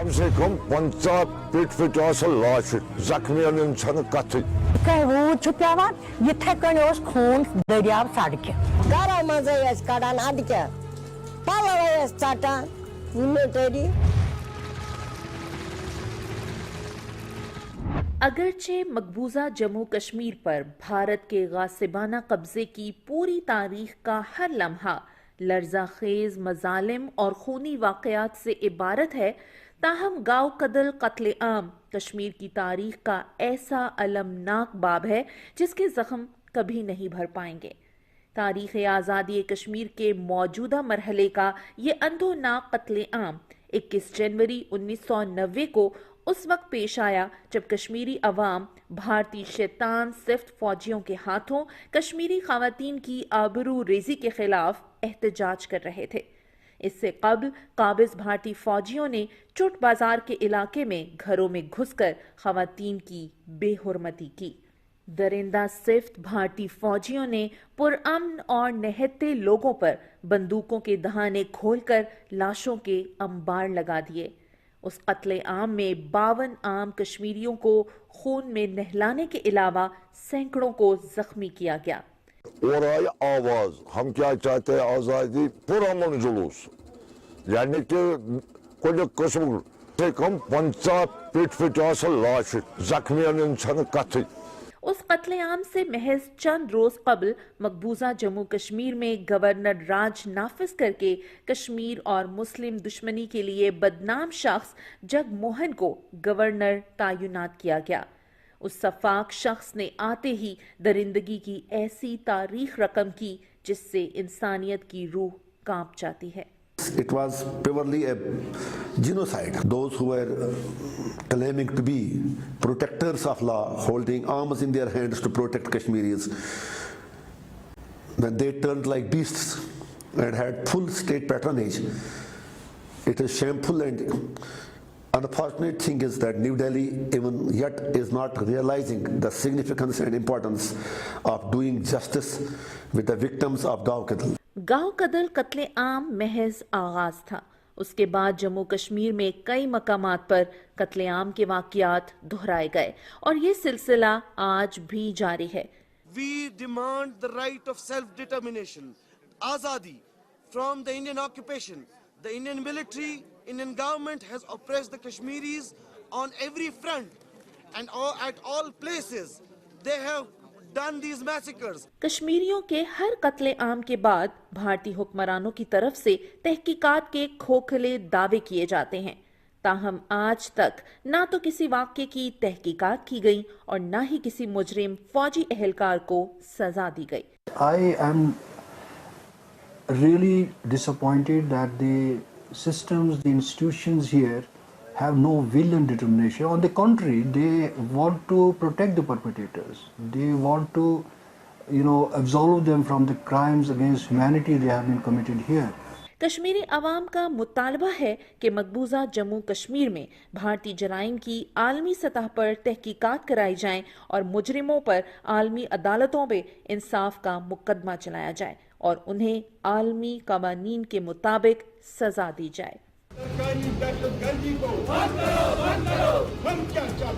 कम से कम 50 फीट लाश जख्मियन कथ रूद पेवान यथे कन खून दरियाव सड़क गर मजे कड़ान अद क्या पलव षटान मिलिटरी। अगरचे मकबूजा जम्मू कश्मीर पर भारत के गासिबाना कब्जे की पूरी तारीख का हर लम्हा लर्जा खेज मजालिम और खूनी वाकयात से इबारत है, ताहम गाँव कदल कत्ले आम कश्मीर की तारीख का ऐसा अलमनाक बाब है जिसके जख्म कभी नहीं भर पाएंगे। तारीख़ आज़ादी कश्मीर के मौजूदा मरहले का ये अंधोनाक कत्ले आम 21 जनवरी 1990 को उस वक्त पेश आया जब कश्मीरी अवाम भारतीय शैतान सिफ्त फौजियों के हाथों कश्मीरी खवातीन की आबरू रेजी के खिलाफ एहतजाज कर रहे थे। इससे कबल काबिज भारतीय फौजियों ने चुट बाजार के इलाके में घरों में घुसकर खवातीन की बेहुरमती की। दरिंदा सिफ्त भारतीय फौजियों ने पुरअमन और निहत्ते लोगों पर बंदूकों के दहाने खोलकर लाशों के अंबार लगा दिए। उस कत्ले आम में 52 आम कश्मीरियों को खून में नहलाने के अलावा सैकड़ों को जख्मी किया गया। और आई आवाज, हम क्या चाहते हैं, आजादी, पुरअमन जुलूस, यानी कि कुछ किस्म से कम 50 फीट लाश जख्मियन कथ। उस कत्लेआम से महज चंद रोज कबल मकबूजा जम्मू कश्मीर में गवर्नर राज नाफिज करके कश्मीर और मुस्लिम दुश्मनी के लिए बदनाम शख्स जगमोहन को गवर्नर तैनात किया गया। उस सफाक शख्स ने आते ही दरिंदगी की ऐसी तारीख रकम की जिससे इंसानियत की रूह कांप जाती है। It was purely a genocide. Those who were claiming to be protectors of law, holding arms in their hands to protect Kashmiris, when they turned like beasts and had full state patronage, it is shameful. And unfortunate thing is that New Delhi even yet is not realizing the significance and importance of doing justice with the victims of Gaw Qadal. गाँव कदल कत्ले आम महज आगाज था। उसके बाद जम्मू कश्मीर में कई मकामात पर कत्ले आम के वाकयात दोहराए गए और ये सिलसिला आज भी जारी है। We demand the right of self-determination, Azadi, from the Indian occupation. The Indian military, Indian government has oppressed the Kashmiris on every front and at all places. They have done these massacres. कश्मीरियों के हर कत्ले आम के बाद भारतीय हुक्मरानों की तरफ से तहकीकात के खोखले दावे किए जाते हैं, ताहम आज तक ना तो किसी वाक़े की तहकीकात की गई और ना ही किसी मुजरिम फौजी एहलकार को सजा दी गई। I am really disappointed that the systems, the institutions here have no will and determination. On the contrary, they want to protect the perpetrators. They want to, absolve them from the crimes against humanity they have been committed here. Kashmiri अवाम का मुतालबा है कि मकबूजा जम्मू कश्मीर में भारतीय जराइम की आलमी सतह पर तहकीकात कराई जाएं और मुजरिमों पर आलमी अदालतों में इंसाफ का मुकदमा चलाया जाए और उन्हें आलमी कवानीन के मुताबिक सजा दी जाए। सरकारी दहशतगर्दी को बंद करो, हम क्या चाहते हैं।